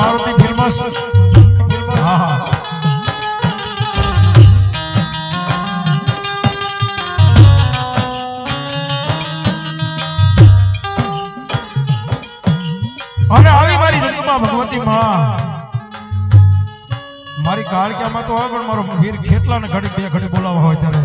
Maruti films હા અને આવી મારી જગતમાં ભગવતી માં મારી કાળક્યામાં તો આવે પણ મારો વીર ખેતલા ને ઘડી બે ઘડી બોલાવવા હોય ત્યારે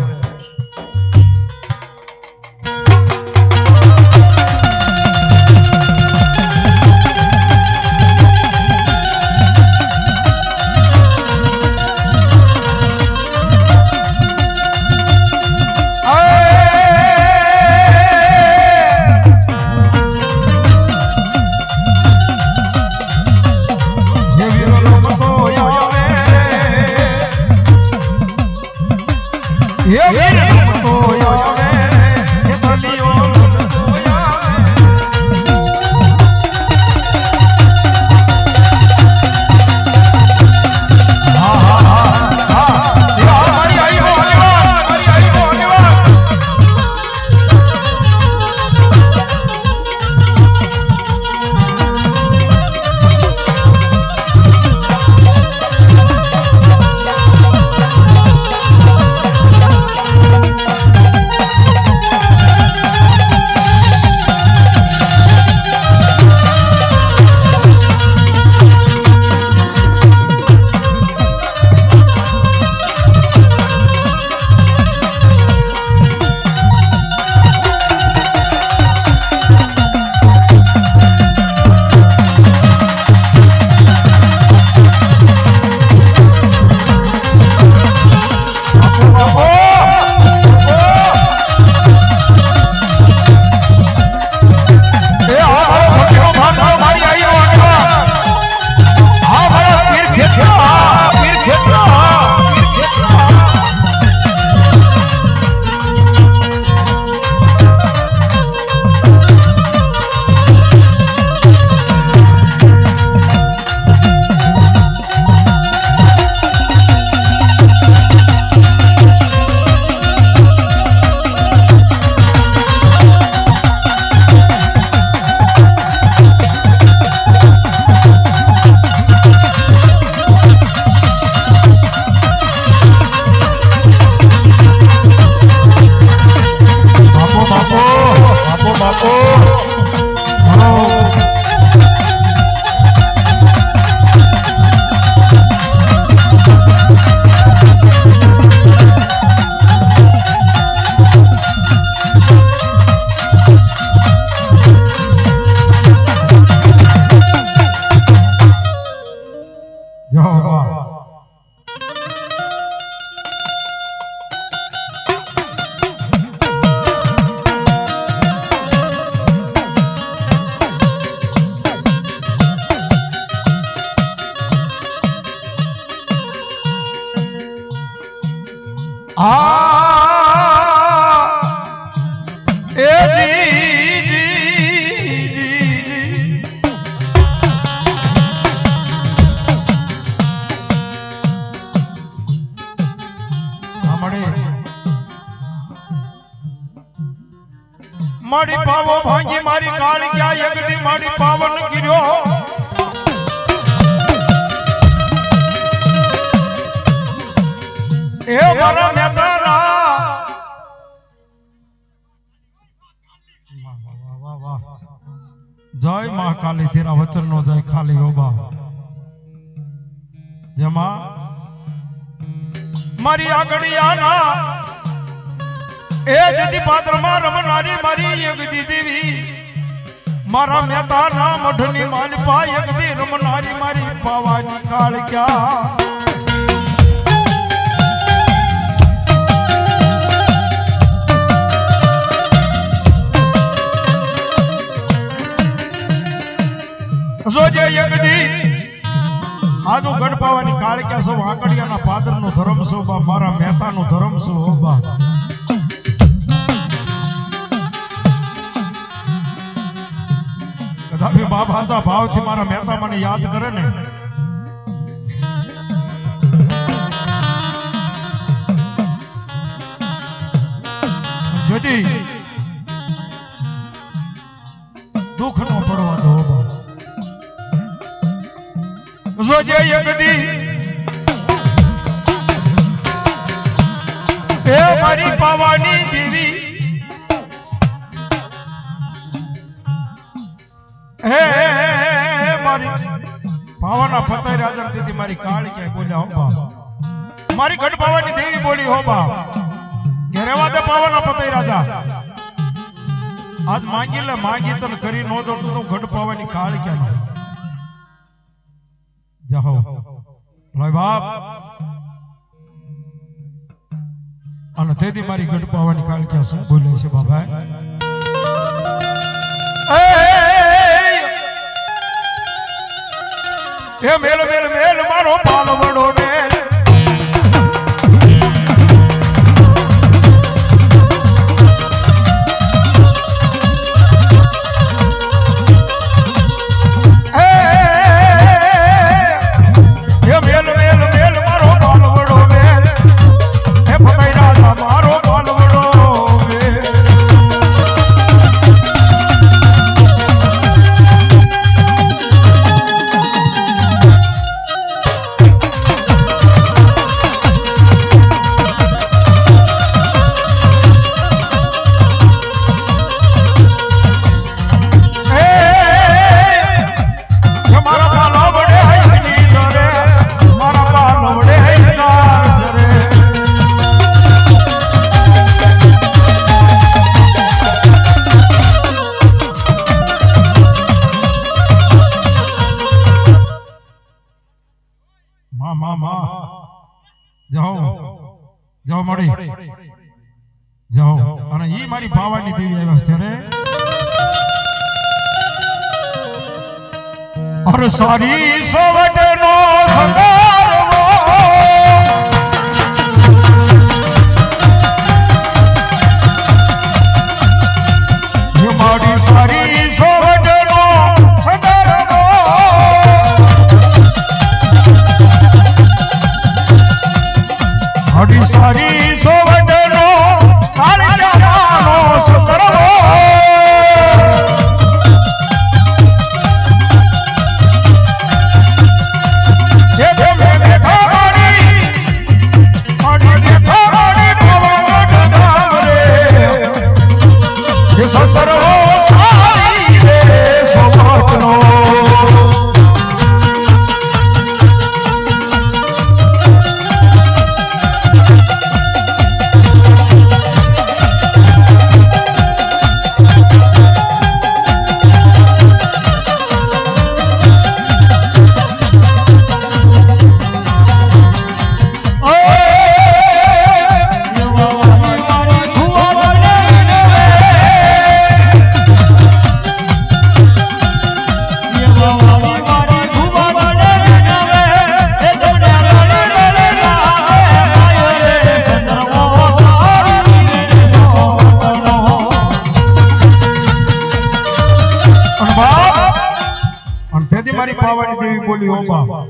माड़ी पावो भांगी मारी काल क्या यगदी माड़ी पावन गिरो ए मारा नेतारा वाह वाह जय मां काली तेरा वचन नो जय खाली होबा जमा मारी आगड़िया ना ए दीदी पात्र मां रमनारी मारी यगदी देवी मारा मेहता ना मठनी माल पा यगदी रमनारी मारी पावानी काल क्या सोजे यगदी आजो गढ़ पावानी काल क्या सो आकड़िया ना पात्र नो धर्म सो बा मारा मेहता नो धर्म सो होबा कदापि बाप हाजा भाव थी मारा मेहता मने याद करे ने जदी दुख नो पड़वा दो જોજે યગદી એ મારી પાવાની દેવી હે મારી પાવાના ફતેહ રાજા દીદી મારી કાળી કે બોલ્યા હો બા મારી ગઢ પાવાની દેવી બોલી હો બા ઘેરેવા દે પાવાના ફતેહ રાજા આજ માંગી લે માંગી તને કરી નો દો તો ગઢ પાવાની કાળી કે ના જાઓ ભાઈ બાપ અને તેથી મારી ગઢ પાવાની કાળી કે શું બોલે છે બાબા એ મેલ મેલ મેલ મારો પાલવડો મેલ જાઓ મળી જાઓ અને ઈ મારી પાવાની દેવી આવ્યા ત્યારે અરે સારી સોવટનો સંગારવો એ મારી સારી સોવટનો સંગારવો હડી સારી સોવટનો કાળિયાનો સસરવો જે તમે બેઠા મારી બેઠા મારી પવન નામ રે જે સસરવો સારી રે સોવટનો મારી પાવાની દેવી બોલી હો બા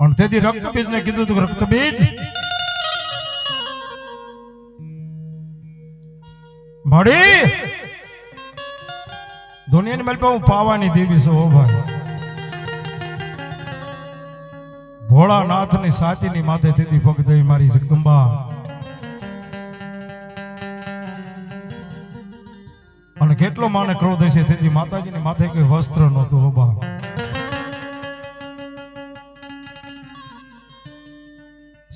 અને તેથી રક્તબીજ ને કીધું તું રક્તબીજ મળી દુનિયાની મારી પાસે પાવાની દેવી છે હો ભાઈ ભોળાનાથ ની સાતી ની માથે તેથી ભક્ત દેવી મારી જગદંબા અને કેટલો માને ક્રોધ હશે તેથી માતાજીની માથે કોઈ વસ્ત્ર નહોતું હોબા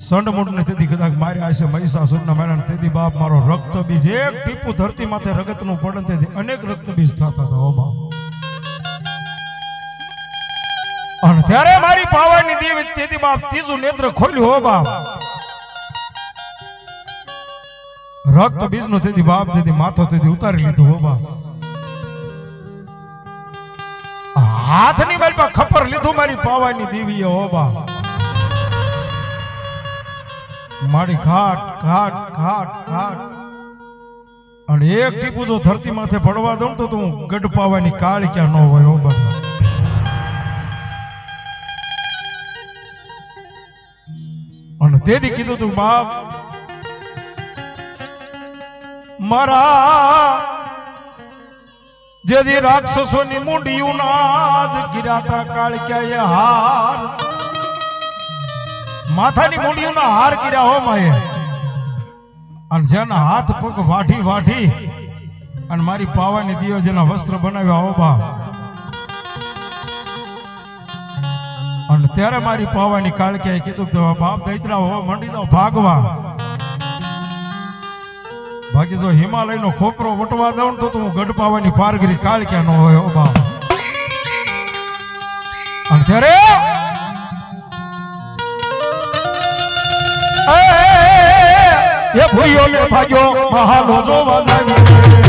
સંડમુંડ ને તેથી કદાચ માર્યા હશે મહિષાસુરના માર્યા તેથી બાપ મારો રક્ત બીજ એક ટીપું ધરતી માથે રગતનું પડે તેથી અનેક રક્ત બીજ થતા હતા હોબા અને ત્યારે મારી પાવાની દેવી તેથી બાપ ત્રીજું નેત્ર ખોલ્યું હોબા રક્ત બીજ નું તેથી બાપ તેથી માથો તેથી ઉતારી લીધું હોબા હાથની મારી પાસે ખપર લીધું મારી પાવાની દેવી હોબા મારી ઘાટ ઘાટ ઘાટ ઘાટ અને એક ટીપું જો ધરતી માથે પડવા દઉં તો તું ગઢ પાવાની કાળી ક્યાં ન હોય હોબા અને તેથી કીધું તું બાપ મારા જેથી રાક્ષસોની મુંડિયું નાજ ગિરાતા કાળક્યાએ હાર માથાની મુંડિયુંના હાર કર્યા હો માએ અને જેના હાથ પગ વાઢી વાઢી અને મારી પાવાની દિયો જેના વસ્ત્ર બનાવ્યા હો બા અને ત્યારે મારી પાવાની કાળક્યાએ કીધું તો બાપ દૈત્રા હો મંડી દો ભાગવા બાકી જો હિમાલયનો ખોખરો વટવા દઉં તો હું ગઢ પાવાની પારગરી કાળક્યા ન હોય ઓ બા અને ત્યારે એ ભૂયો ને ભાગ્યો મહાલો જોવા જાવી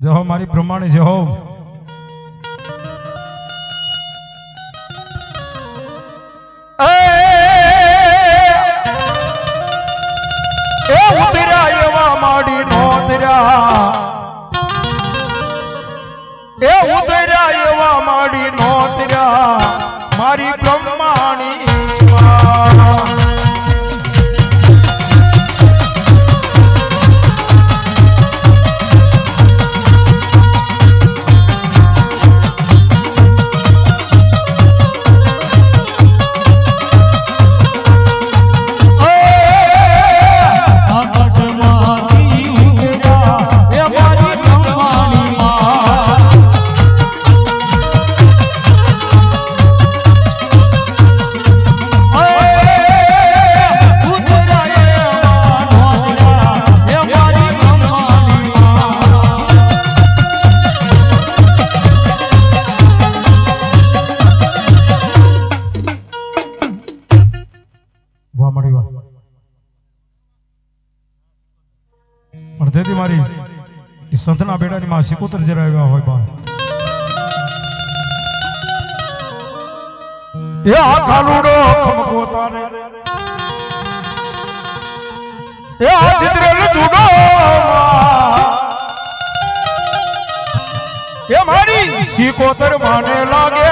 જય હો મારી બ્રહ્માણી જય હો એ ઉતર્યા એવા માડી નો ઉતર્યા એ ઉતર્યા એવા માડી નો ઉતર્યા મારી બ્રહ્માણી મારી સંતના બેડાની માં સિકોતર જરાવ્યા હોય બા એ આ કાલુડો ખમકો તારે એ આ ચિત્રેલ જુડો એ મારી સિકોતર માને લાગે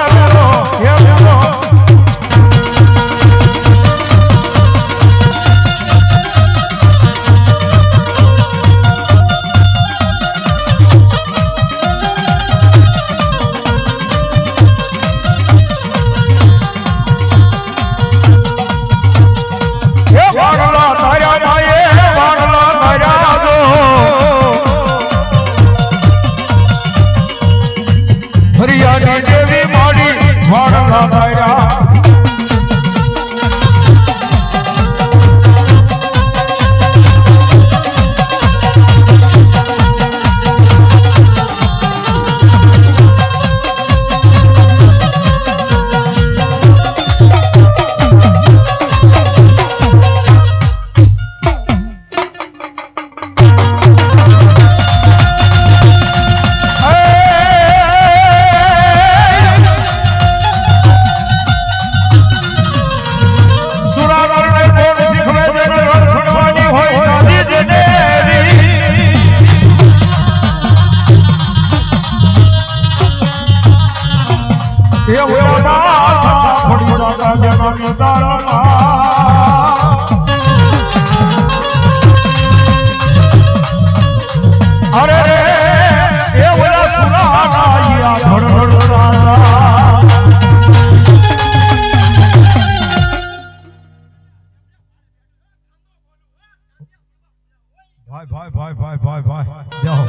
ભાઈ જાઓ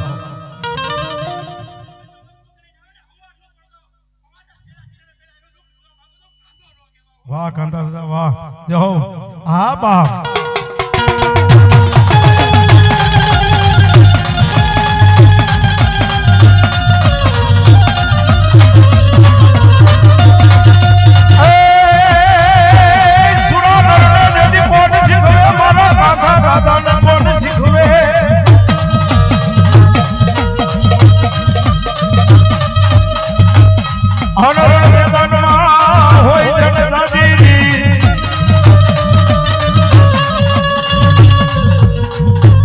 વાહ કાંતા દાદા વાહ જાઓ હા બા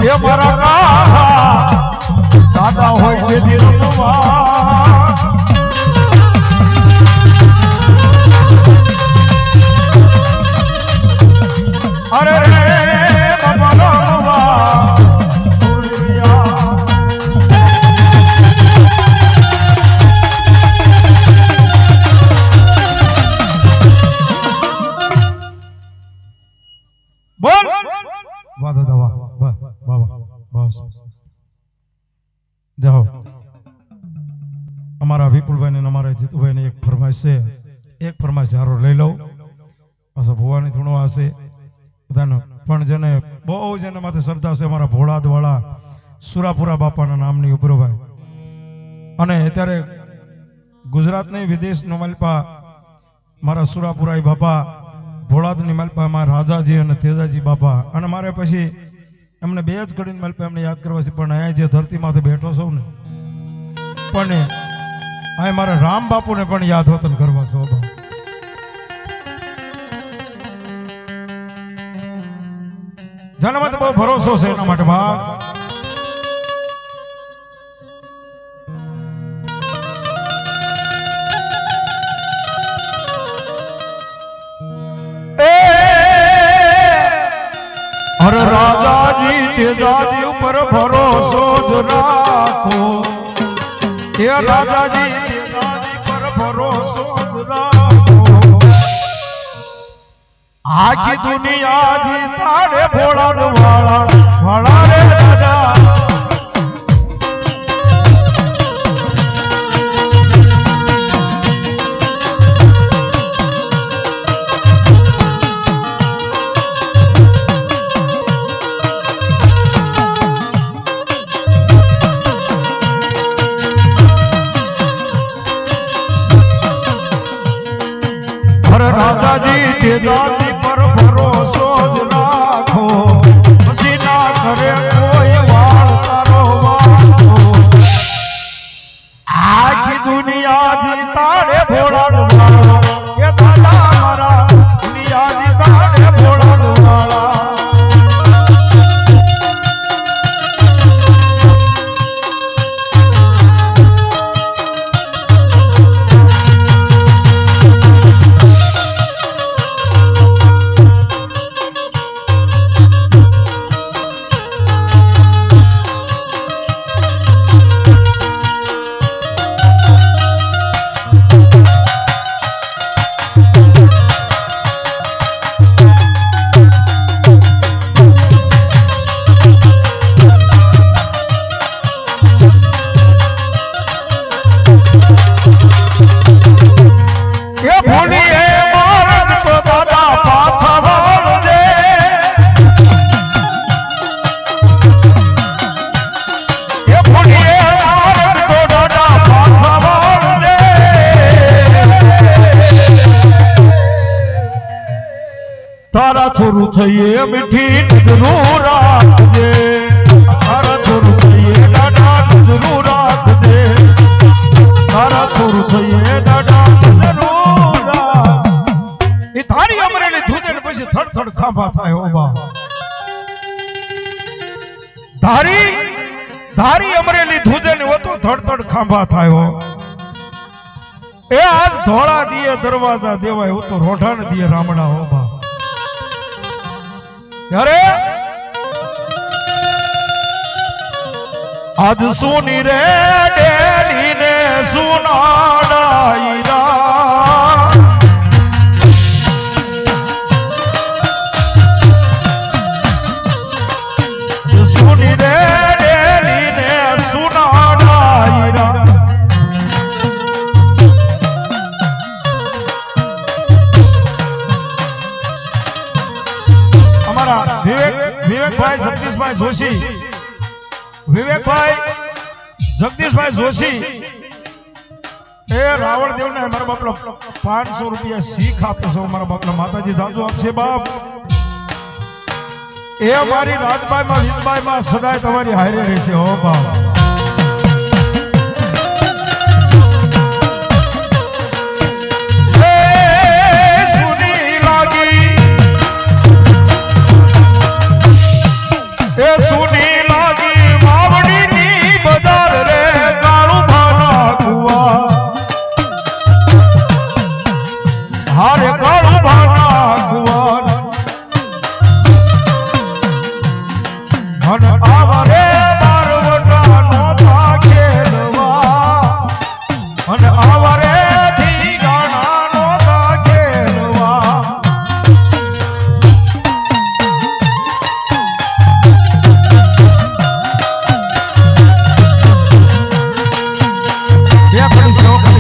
એ મારા કાહા દાદા હોય તે દિલમાં અરે રે બાબા રમવા સૂર્યા બોલ વાહ દાદા વાહ બાબા બસ જાઓ અમારા વિપુલભાઈ ને અમારા જીતુભાઈ ને એક ફરમાઈશ છે એક ફરમાઈશ હારો લઈ લઉં પાછો ભુવાની ધૂણો હશે બધાનો પણ જેને બહુ જેને માથે શ્રદ્ધા છે અમારા ભોળાદ વાળા સુરાપુરા બાપાના નામની ઉપરભાઈ અને અત્યારે ગુજરાત નહીં વિદેશ નો માલપા મારા સુરાપુરા બાપા ભોળાદની માલપા મારા રાજાજી અને તેજાજી બાપા અને મારે પછી એમને બે જ ઘડીને માલપા એમને યાદ કરવા છે પણ અહીંયા જે ધરતી માથે બેઠો છું ને પણ આ મારા રામ બાપુને પણ યાદ વતન કરવા છો જેના માટે બહુ ભરોસો છે એના માટે ભાગ અરે રાજાજી તેજાજી ઉપર ભરોસો જ રાખો એ રાજાજી તેજાજી પર ભરોસો જ રાખો આખી દુનિયા જી તારે ભોળાદ વાળા રે દાદા રાજાજી તેજાજી પર ભરોસો જ રાખો પછી ના કરે કોઈ વાળ તારો વાળો આખી દુનિયા જી તારે ભોળાદ વાળો એ દાદા મારા દુનિયા જી તારે ભોળાદ વાળા તારા છોરું થઈએ મીઠી નજરું રાખજે તારા છોરું થઈએ દાદા નજરું રાખજે તારા છોરું થઈએ દાદા નજરું રાખ એ તારી અમરેલી ધૂજે ને પછી થડ થડ ખાંભા થાય ઓ બા ધારી અમરેલી ધૂજે ને ઓ તો થડ થડ ખાંભા થાય હો એ આજ ધોળા દીએ દરવાજા દેવાય ઓ તો રોઢા ને દીએ રામડા હો બા અરે આજ સુની રે ડેલી ને સુનાડાઈરા સુની રે ડેલી ને સુનાડાઈરા વિવેકભાઈ જગદીશભાઈ જોશી વિવેકભાઈ જગદીશભાઈ જોશી એ રાવણદેવ ને મારા બાપલા 500 રૂપિયા શીખ આપે છે મારા બાપલા માતાજી જાદુ આપશે બાપ એ મારી રાજભાઈ માં વિજભાઈ માં સદાય તમારી હારે રહેશે હો બાપ સુની આવા રે બારવટા નોતા ખેલવા અને આવા રે ધીંગાણા નોતા ખેલવા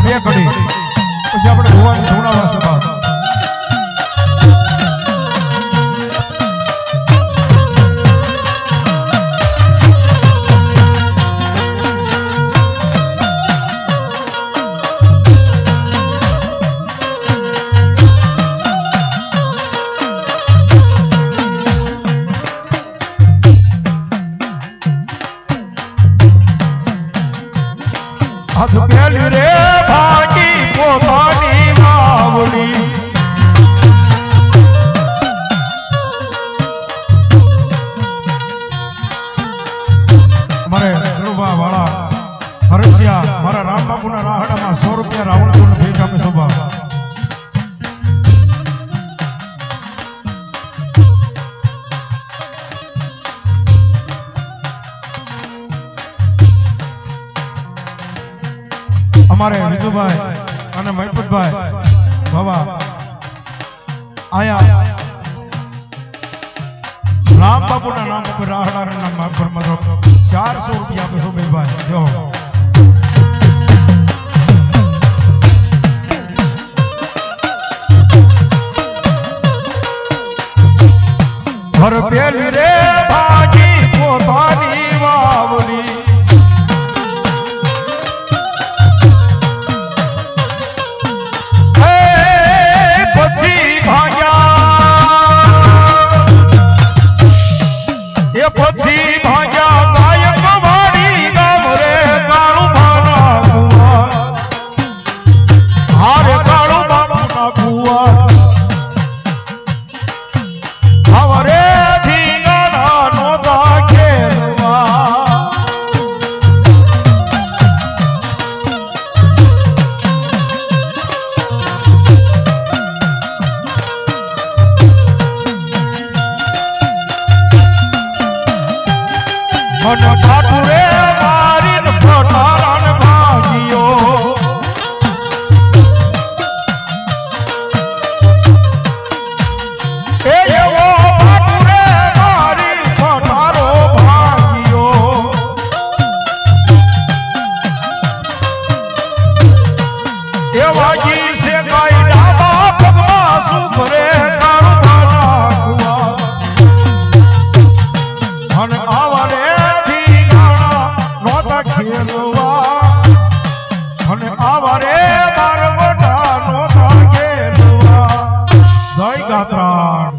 બે કડી પછી આપણે ભગવાન ધૂણાવા સભા હાથ પેલી રે ભાગી પોતાની માવલી મારે ગરુભા વાળા હરસિયા મારા રામબાપુના રાહડામાં 100 રૂપિયા રાવણકુંડ ભેટ આપે શોભા અમારે વિજુભાઈ અને મહેપતભાઈ બાબા આયા રામ બાપુના નામ ઉપર રાહડાના નામ પર મતલબ 400 રૂપિયા આપે સુબેભાઈ જો ઘર પેલી રે ભાગી પોતાની વાવલી ઠાકુરે મારીને પટારાને ભાગ્યો એ એવો ઠાકુરે મારી પટારો ભાગ્યો એ વાગી છે કાઈ ડાબા પગમાં સુખરે અને આવા રે અને આવા રે બારવટા નોતા ખેલવા જય ગાત્રાણ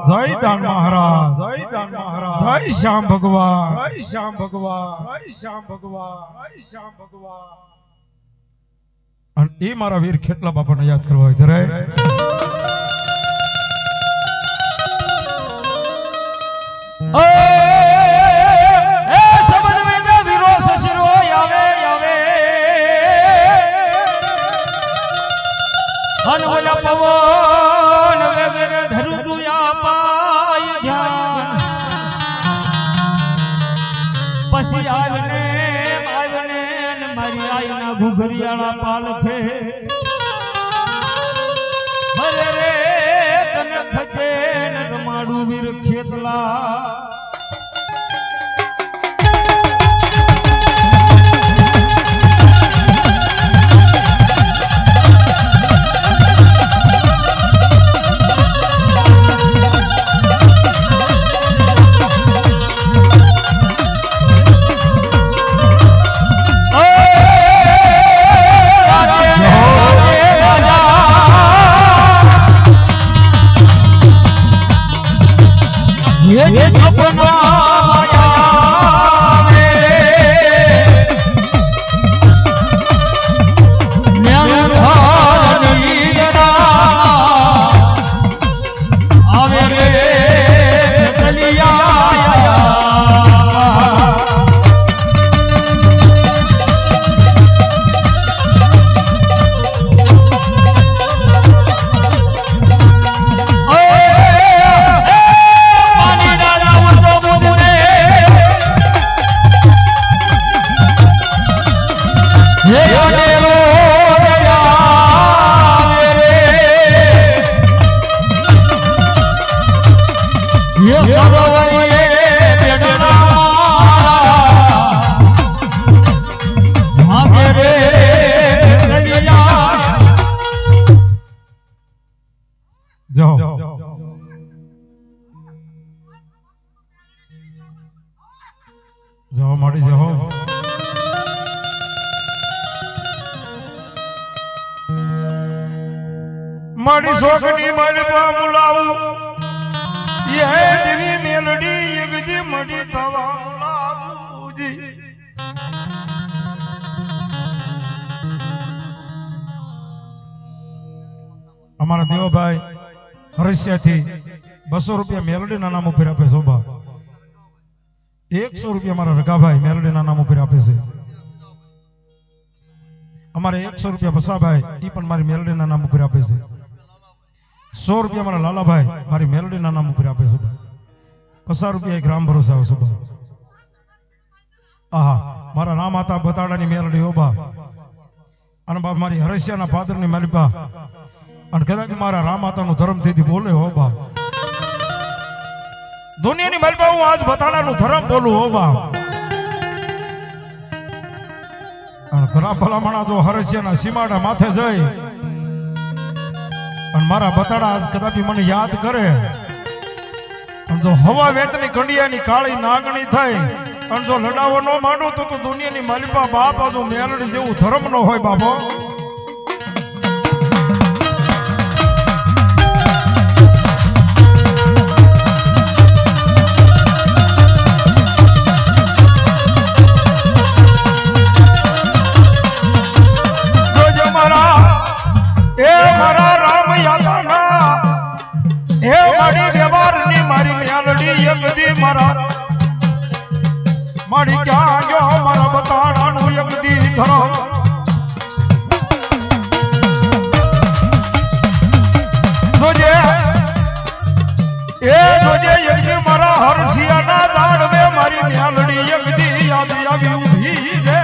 જય દાન મહારાજ જય શ્યામ ભગવાન અને એ મારા વીર ખેટલા બાપાને યાદ કરવા હોય ત્યારે પવન વગર ધરુયા પાય ધ્યાન પછી આવને મારી આઈના ઘુઘરિયાળા પાલખે હરે રે તને ખજે ન રમાડું વીર ખેતલા ये જવા મળી જહો મારી શોખની માલપા મુલાવું એ દેવી મેલડી એકદી મડી થવા મુલાવુજી અમારા દેવભાઈ હરસિયાથી 200 રૂપિયા મેલડીના નામ ઉપર આપે શોભા 100 રૂપિયા મારા રઘાભાઈ મેલડીના નામ ઉપર આપે છે અમારે 100 રૂપિયા બસાભાઈ ઈ પણ મારી મેલડીના નામ ઉપર આપે છે 100 રૂપિયા મારા લાલાભાઈ મારી મેલડીના નામ ઉપર આપે છે 50 રૂપિયા એક રામ ભરોસા આવે છે આહા મારા રામ આતા બતાડાની મેલડી ઓબા અને બાપ મારી હરસિયાના પાદરની માલિપા અને કદાચ મારા રામ માતાનું ધર્મ થી બોલે હો બા દુનિયાની માલિપા હું આજ બતાડાનું ધર્મ બોલું હો બા અને ખરા ભલામણા જો હરસિયાના સીમાડા માથે જઈ અને મારા બતાડા આજ કદાચ મને યાદ કરે અને જો હવા વેતની કંડિયાની કાળી નાગણી થઈ અને જો લડાવો ન માંડું તો દુનિયાની માલિપા બાપ જો મેલડી જેવું ધર્મ ન હોય બાપો મારી ક્યાં ગયો મારા બતાડાનું યગદી ધરો જોજે યગદી મારા હરસિયાના જાડવે મારી મ્યાલડી યગદી યાદ આવી ઊભી રે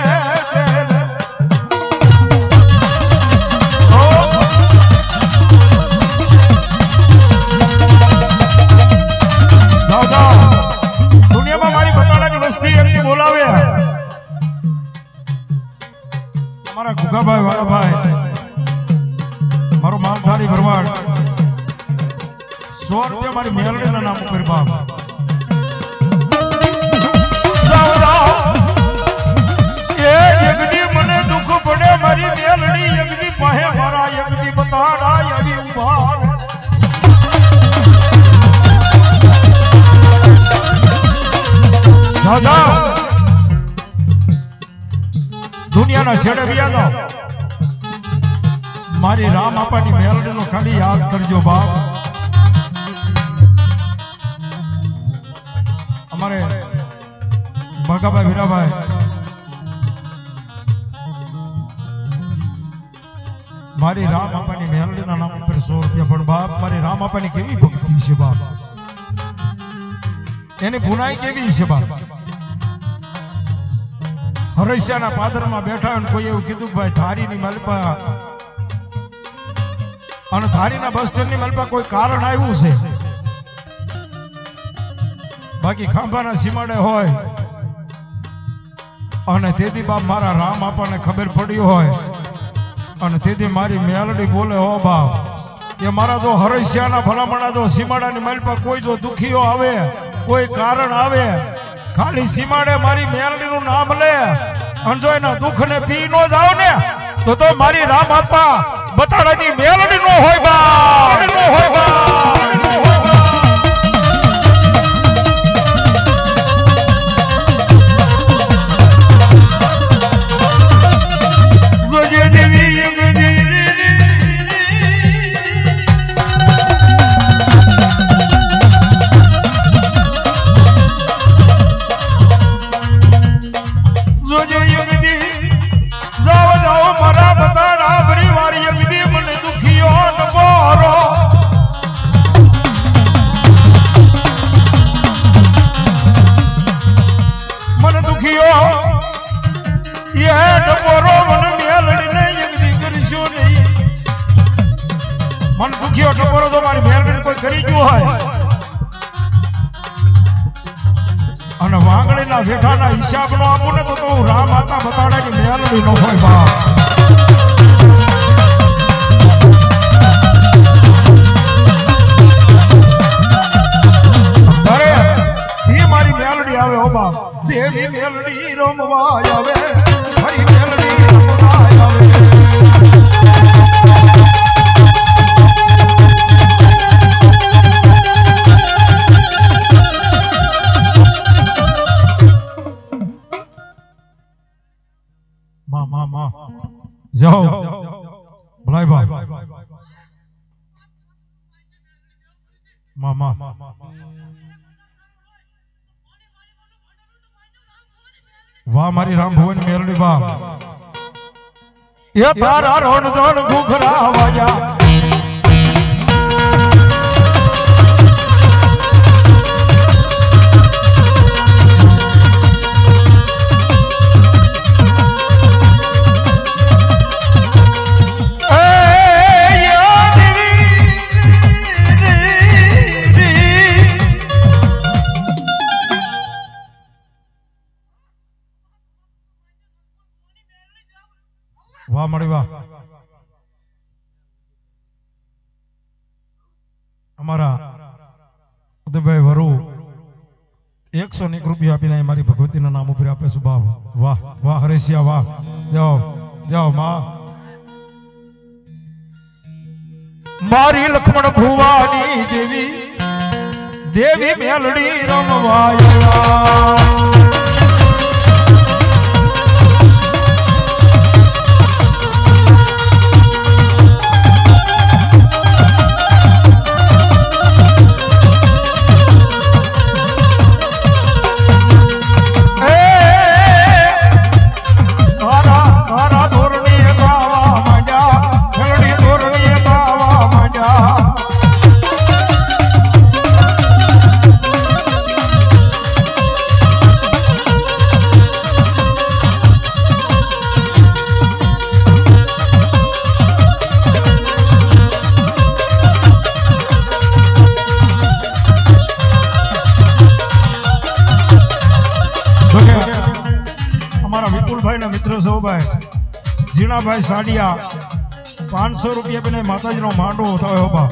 બોલાવે મારા ગુગાભાઈ વાળાભાઈ મારો માલધારી ભરવાડ 100 રૂપિયા મારી મેલડીના નામ ઉપર બાપ એ યગદી મને દુઃખ પડે મારી મેલડી યગદી પાહે મારા યગદી બતાડા આવી ઉભા દાદા દુનિયાના છેડે વ્યા જાઓ મારી રામ આપાની મેલડીનો ખાલી યાદ કરજો બાપ અમારે ભગાભાઈ વીરાભાઈ મારી રામ આપાની મેલડીના નામ ઉપર 100 રૂપિયા પણ બાપ મારી રામ આપાની કેવી ભક્તિ છે બાપ એની ભુનાઈ કેવી છે બાપ હરસિયાના પાદરમાં બેઠા અને કોઈ એવું કીધું ભાઈ ધારીની માલપા અને ધારીના બસ સ્ટેન્ડની માલપા કોઈ કારણ આવ્યું છે બાકી ખાંભાના સીમાડે હોય અને તેથી બાપ મારા રામ આપણને ખબર પડી હોય અને તેથી મારી મેલડી બોલે હો બાપ કે મારા જો હરસિયાના ભલામણા જો સીમાડાની માલપા કોઈ જો દુખીઓ આવે કોઈ કારણ આવે ખાલી સીમાડે મારી મેલડીનું નામ લે અને જો એના દુઃખને પી નો જાવ ને તો મારી રામ આપા બતાડાની મેલડી નો હોય બા નો હોય બા मन दुखियो टपोरो तो मारी मेलडी कोई करी गयो है અને વાંગણીના વેઠાના હિસાબનો આપું ને તો રામ માતા બતાડે કે મેલડી નો હોય બાપ અરે એ મારી મેલડી આવે હો બાપ દેવી મેલડી રમવા આવે મારી મેલડી રમવા આવે માં જાઓ ભલાઈ બા મામા વાહ મારી રામ ભુવન મેરડી બા એ તારા રોણ જોણ ઘુઘરા વાજા વાહ મળી વાહ અમારા ઉદયભાઈ વરુ 101 રૂપિયા આપીને મારી ભગવતીના નામ ઉપર આપે છું બાપ વાહ વાહ હરેશિયા વાહ જાઓ જાઓ માં મારી લક્ષ્મણ ભુવાની દેવી દેવી મેલડી રમવાયા મિત્ર સૌભાઈ જીણાભાઈ સાડિયા 500 રૂપિયા પેને માતાજીનો માંડવો થયો હોબા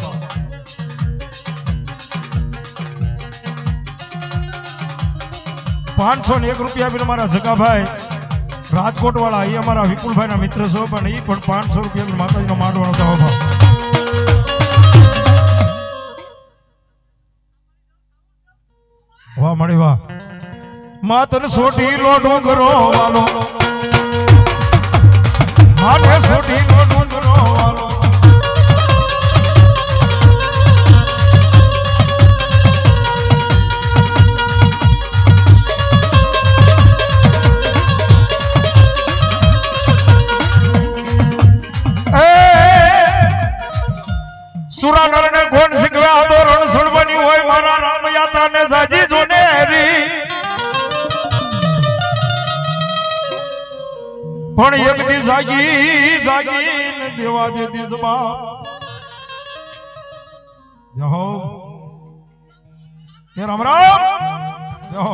501 રૂપિયા પેને મારા જગાભાઈ રાજકોટ વાળા એ અમારા વિપુલભાઈ ના મિત્ર છો પણ એ પણ 500 રૂપિયા માતાજીનો માંડવાનો થયો હોબા વાહ મળી વાહ માતન સોટી લો ડુંગરો વાલો માથે સોટી લો ડુંગરો વાલો સુરાનર ને કોણ શીખવા તો રણસણ બની હોય મારા રામ યાત્રા ને સાજી જોનેરી પણ એક દી જાગી ને દેવા જે દી જવાબ જહો એ રામ રામ જહો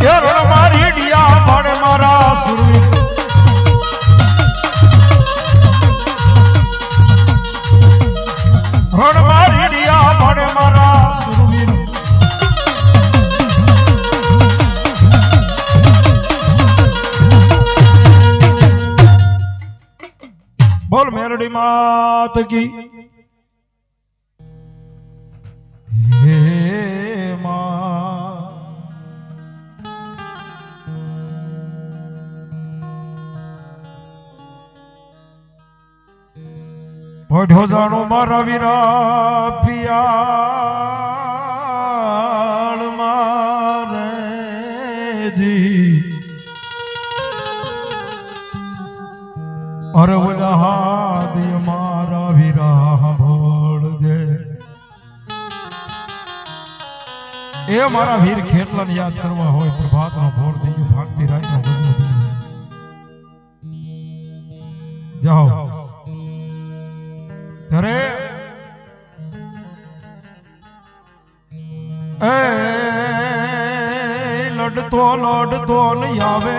એ રણ મારી ડિયા ભાડે મારા સુરવી રણ મારી ડિયા ભાડે મારા સુરવીર બોલ મેરડી માત કી હે માં પોઢો જાણો મારા વીરા પિયાળ મારે જી અરે ઓલા હાથ મારા વીરા ભોળજે એ મારા વીર ખેટલાને યાદ કરવા હોય પ્રભાતનો ભોર થઈ ગયો ભાગતી રાતનો ગજનો થઈ જાઓ ત્યારે એ લડતો ને આવે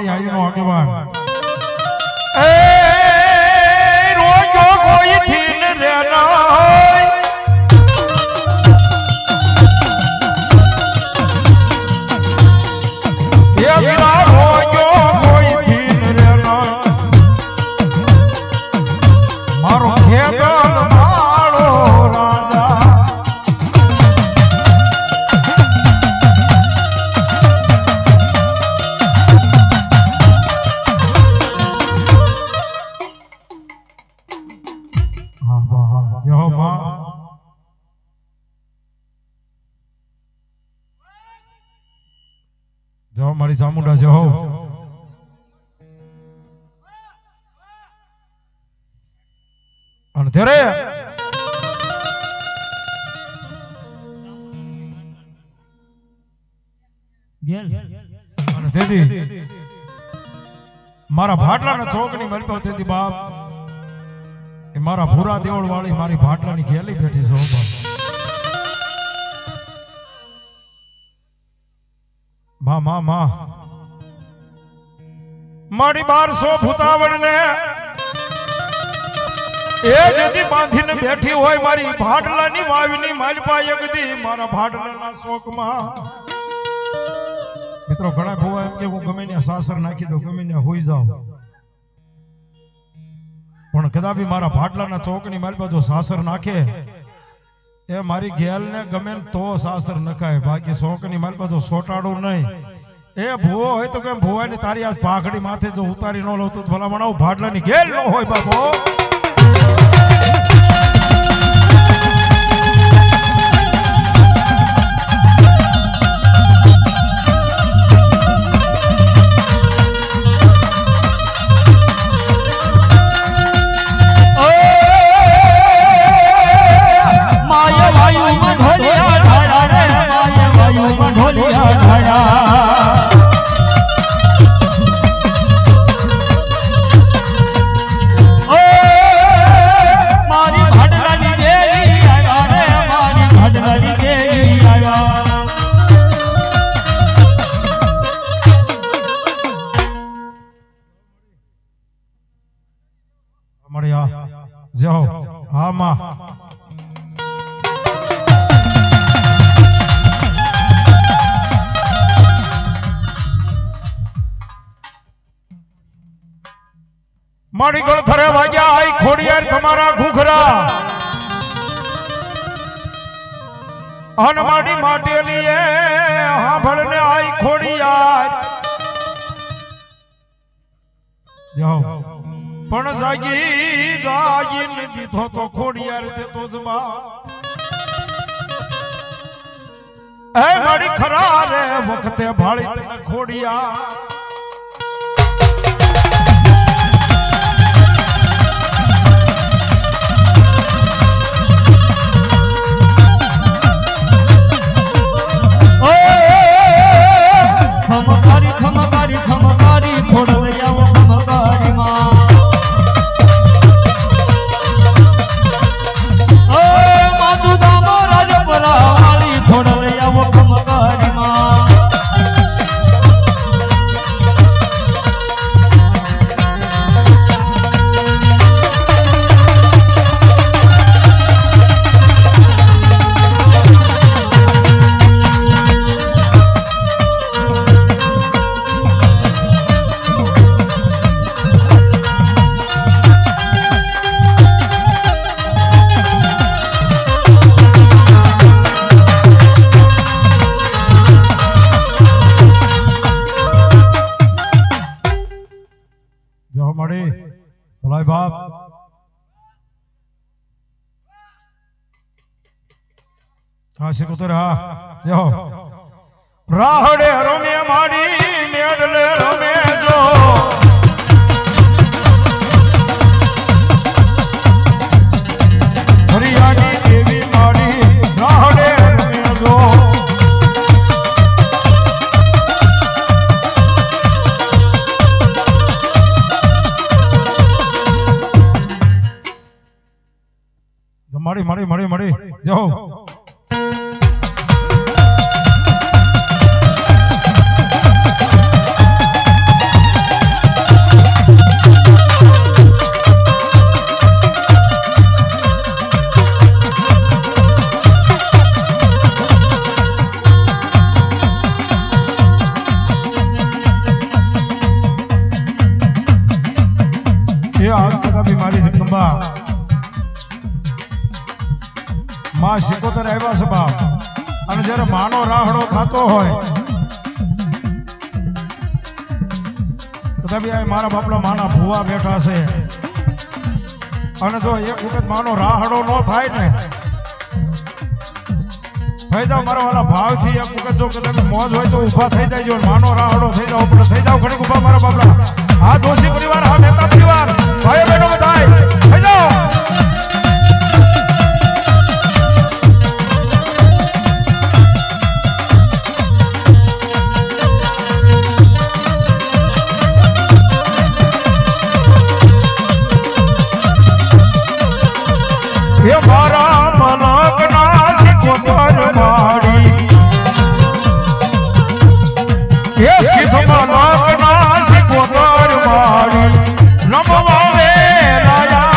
મારી આયુનો આગેવાન એ રોજો કોઈ થી ન રેનાય એ વીરા રોજો કોઈ થી ન રેનાય મારો ખેતર માળો રાજા જાઓ મારી ચામુંડા જાઓ અને ત્યારે અને તેથી મારા ભાટલાના ચોકની મરબો તેથી બાપ એ મારા ભૂરા દેવળ વાળી મારી ભાટલાની ઘેલી બેઠી છો બાપ માં મારી 1200 ભૂતાવળ ને એ જદી બાંધીને બેઠી હોય મારી ભાટલાની વાવીની માલપા એકદી મારા ભાટલાના શોકમાં મિત્રો ઘણા ભૂવા એમ કે હું ગમે ને સાસર નાખી દઉં ગમે ને હોઈ જાઉં પણ કદાપી મારા ભાટલાના ચોકની માલપા જો સાસર નાખે એ મારી ગેલ ને ગમે તો સાસર નખાય બાકી શોકની માલપા જો સોટાડું નહીં એ ભૂવો હોય તો કેમ ભૂવાની તારી આ પાઘડી માથે જો ઉતારી ન લઉં તો ભલા મણાવું ભાટલાની ગેલ ન હોય બાપો મારી ગળથરે વાગ્યા આઈ ખોડિયાર તમારા ઘૂઘરા અન માડી માટેલી એ હાંભળને આઈ ખોડિયાર જાઓ પણ જાગીને દીધો તો ખોડિયાર તે તો જબા એ માડી ખરા રે વખતે ભાળી તને ખોડિયાર રાહડે રમે માડી મેડલે રમે જો હરિયાની દેવી માડી રાહડે રમે જો મળી જો 75 આવ્યા છે બાપ. અને જ્યારે માનો રાહડો થતો હોય તો મારા બાપલા માના ભુવા બેઠા છે. અને જો એક વખત માનો રાહડો ન થાય ને થઈ જાવ મારા વાલા ભાવથી એક વખત જો કદાચ મોજ હોય તો ઊભા થઈ જાય. માનો રાહડો થઈ જાવ પણ થઈ જાવ ઘડીક ઊભા મારા બાપલા. આ દોશી પરિવાર, આ મહેતા પરિવાર, ભાઈઓ બહેનો બધાય થઈ જાવ. એ મારા મલકના સિકોતર મારી, એ સિદ્ધ મલકના સિકોતર મારી, રમવા વેલાયા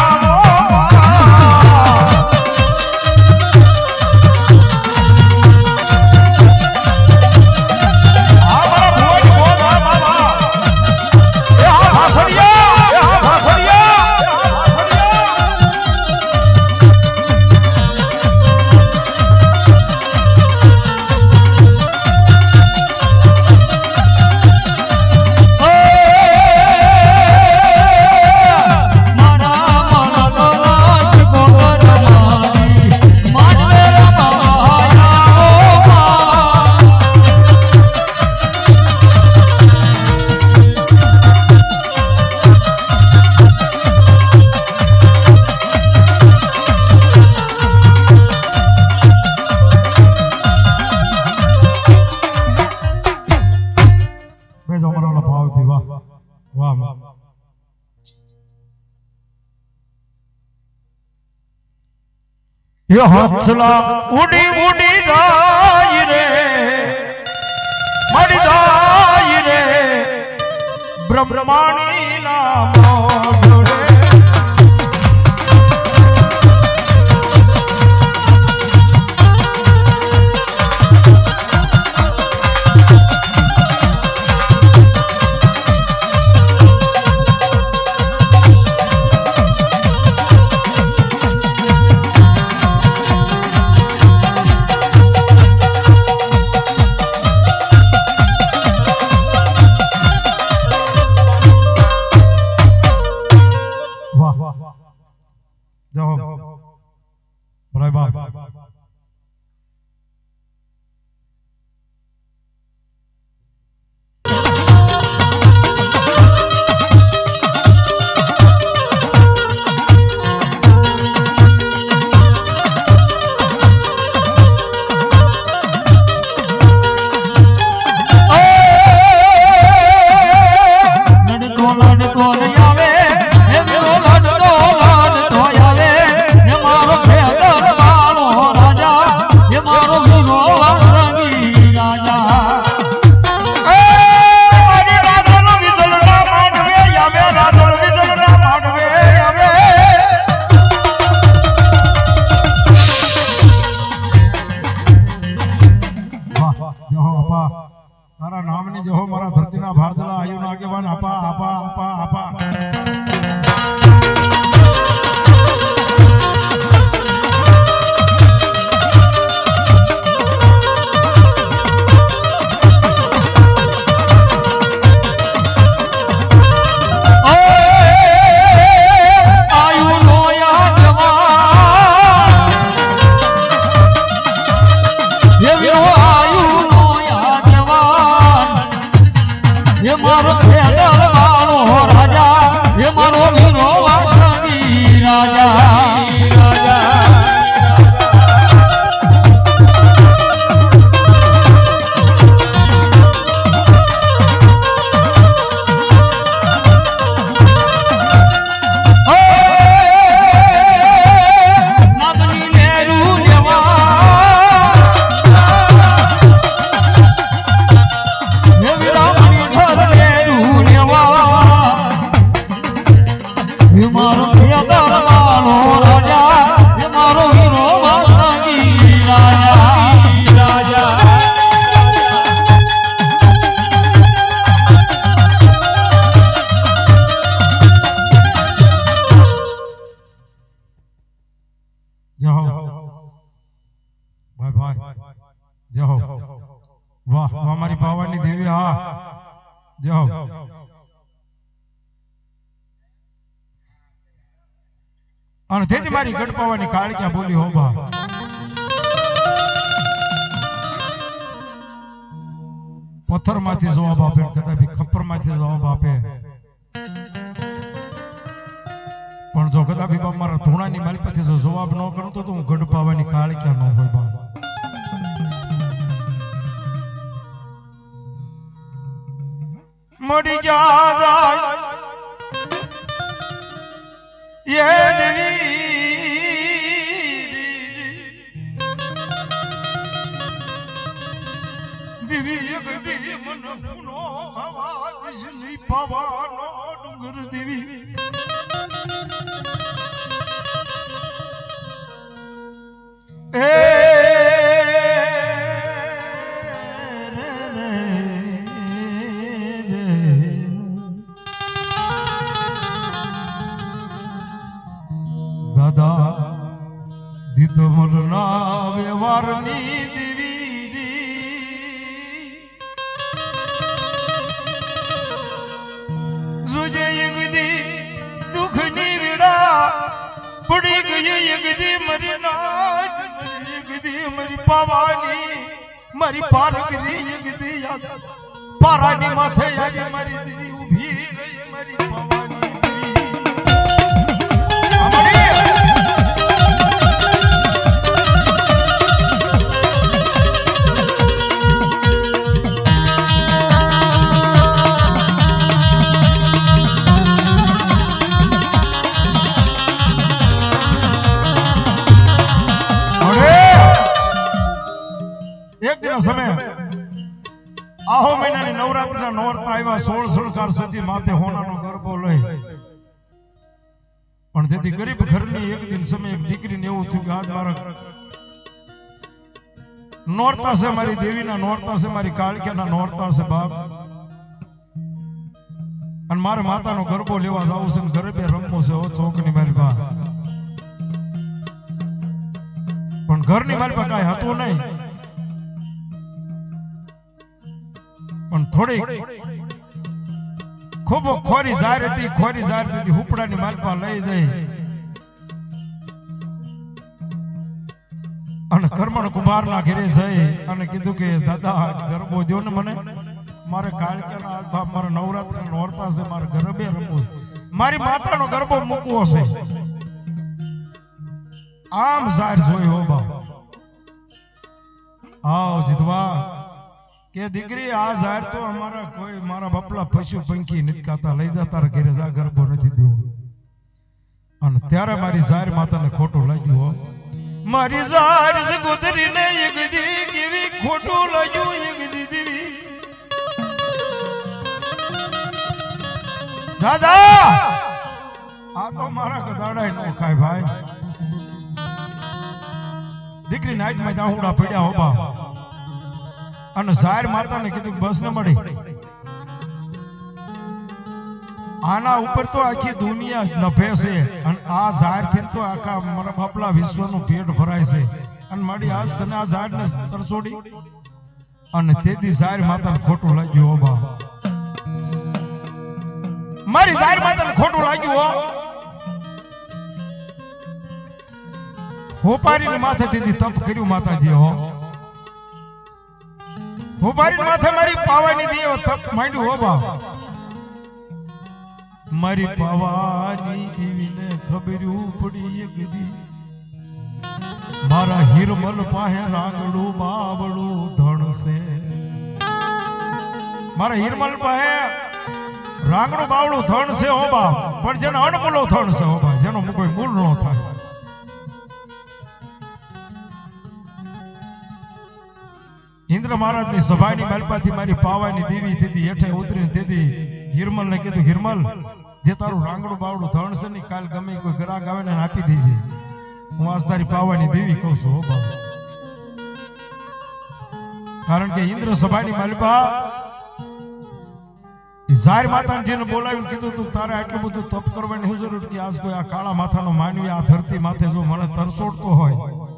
ये हंसला उड़ी उड़ी जाई रे, मर जाई रे, ब्रह्माणी नाम जोड़े. તારા નામની જો મારા ધરતીના ભારતના આયુના આગેવાન આપા આપા આપા આપા. ये मारो ભાઈ જહો વાહ વાહ મારી પાવાની દેવી હા જહો અને તેથી મારી ગઢ પાવાની કાળક્યા બોલી હો બા પથ્થર માંથી જવાબ આપે કદાપી ખપ્પર માંથી જવાબ આપે પણ જો કદાપી બાપ મારા ધૂણાની મારી પાસે જો જવાબ ન કરું તો હું ગઢ પાવાની કાળક્યા ન હોય બા મડી ગયા જાય ये दिवी दिवी मन पुनो हवा दिशनी पवानो डुंगर दिवी ए દાદા દીતો મલના વ્યવહારની દેવી જોજે યગદી દુઃખની વિડા પડી ગઈ યગદી મરી નાજ યગદી મરી પાવાની મારી પારકરી યગદી યાદ પારાની માથે આવી મારી દેવી ઊભી રહી મારી પાવાની દેવી અમારી સમય આહો મહિનાની નવરાત્રીના નોરતા આવ્યા 16 સળકાર સતી માથે હોનાનો ગરબો લઈ પણ તેથી ગરીબ ઘરની એક દિન સમય એક દીકરીને એવું થયું કે આજ મારા નોરતા છે મારી દેવીના નોરતા છે મારી કાળક્યાના નોરતા છે બાપ અને મારે માતાનો ગરબો લેવા જાવું છે ગરબે રમવું છે ઓ ચોકની મારી બા પણ ઘરની મારી પાસે કાંઈ હતું નહીં પણ થોડી ખૂબ ખોરી જાર હતી હુપડાની માલપા લઈ જઈ અને કર્મણ કુમારના ઘરે જઈ અને કીધું કે દાદા ગરબો દ્યો ને મને મારે કાળક્યાના બાપ મારા નવરાત્રી નોરતા છે મારે ગરબે રમવું મારી માતાનો ગરબો મૂકવો છે આમ જાર જોઈ હો બાપ આવ જીતવા કે દીકરી આ જાહેર તો અમારા કોઈ મારા બાપલા પશુ પંખી નિતકાતા લઈ જા તારા ઘરે જા ગરબો નથી દેવું અને ત્યારે મારી જાહેર માતાને ખોટું લાગ્યું હો મારી જાહેર જગોદરીને એકદી કેવી ખોટું લાગ્યું એકદી દેવી દાદા આ તો મારા ગધાડા નો ખાય ભાઈ દીકરી નાઈટમાં દાહુડા પડ્યા હો બા અને જાહેર માતાને કીધું બસ ન મળી આના ઉપર તો આખી દુનિયા નભે છે અને આ જાહેર થી તો આખા મારા બાપલા વિશ્વનું પેટ ભરાય છે અને મારી આજ તને આ જાહેર ને તરસોડી અને તેથી જાહેર માતાને ખોટું લાગ્યું હો બા મારી જાહેર માતાને ખોટું લાગ્યું હો હોપારીની માથે તેથી તપ કર્યું માતાજી હો હોપારી માથે મારી પાવાની દેવ તપ માંડ્યું હો બા મારી પાવાની દેવીને ખબર્યું પડી એક દી મારા હિરમલ પાસે રાંગડું બાવડું ધણ છે મારા હિરમલ પાસે રાંગડું બાવડું ધણ છે હો બા પણ જેનો અણમૂલો ધણ છે હો બા જેનો કોઈ મૂળ ન થાય ઇન્દ્ર મહારાજની સભાની માલપાથી મારી પાવાની દેવી તેથી હેઠે ઉતરીને તેથી હિરમલ ને કીધું હિરમલ જે તારું રાંગડું બાવડું ધણ છે ને કાલ ગમે કોઈ ગ્રાહક આવે ને આપી દેજે હું આજ તારી પાવાની દેવી કહું છું હો બાબા કારણ કે ઇન્દ્ર સભાની માલપા જાહેર માતાજીને બોલાવીને કીધું તું તારે આટલું બધું તપ કરવાની શું જરૂર કે આજ કોઈ આ કાળા માથાનો માનવી આ ધરતી માથે જો મને તરસોડતો હોય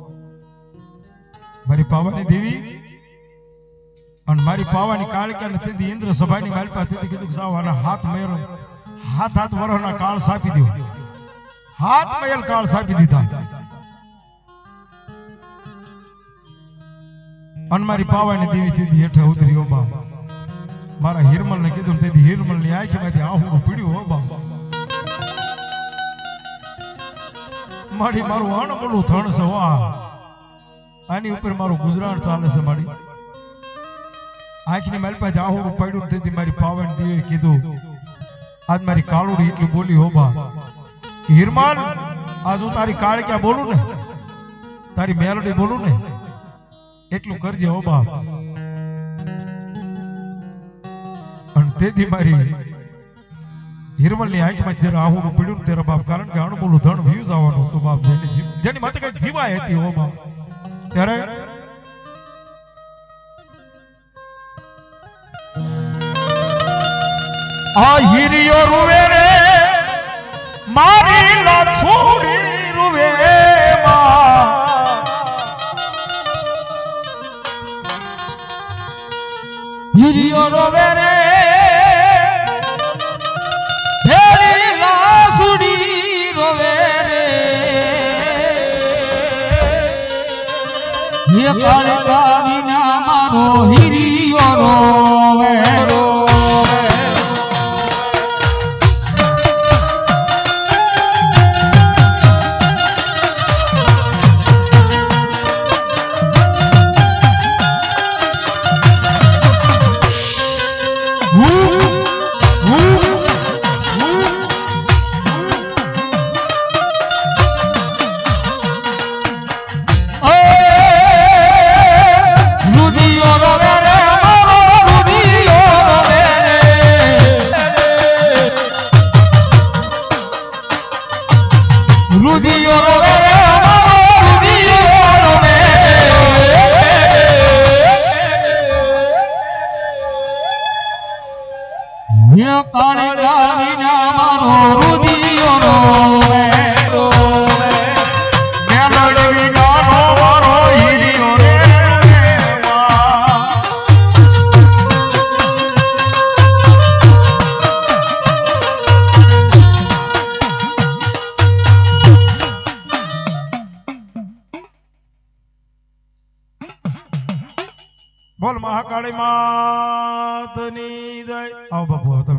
મારી પાવાની દેવી અને મારી પાવાની કાળિકા ને તેથી ઇન્દ્ર સભાની માલપા તેથી કીધું કે જાઓ આના હાથ મેરો હાથ વરોના કાળ સાપી દો હાથ મેલ કાળ સાપી દીધા અને મારી પાવાની દેવી તેથી હેઠે ઉતરી ઓ બા મારા હિરમલ ને કીધું તેથી હિરમલ ની આંખમાંથી આહુડું પીડ્યું હો બા મારી મારું અણમોલું થણ છે વાહ આની ઉપર મારું ગુજરાન ચાલે છે મારી આંખની મારી પાસે આહુડું પડ્યું તેથી મારી પાવન દેવી કીધું આજ મારી કાળુડી એટલી બોલી હો બા હિરમલ આજ હું તારી કાળિકા બોલું ને તારી મેલડી બોલું ને એટલું કરજે હો બા અને તેથી મારી હિરમલ ની આંખમાં જરા આહુડું પીડ્યું તેરા બાપ કારણ કે અણમોલું ધન વ્યૂઝ આવવાનું હતું બાપ જેની માથે કઈ જીવાય હતી હો બાપ ત્યારે આ હિરિયો રૂવે રે મારી લાછોડી રૂવે માં હિરિયો રોવે રે ભેળી લાસુડી રોવે રે એ કાળકા વિના મારો હિરિયો રોવે બોલ મહાકાળી માતની જય આવો બાપુ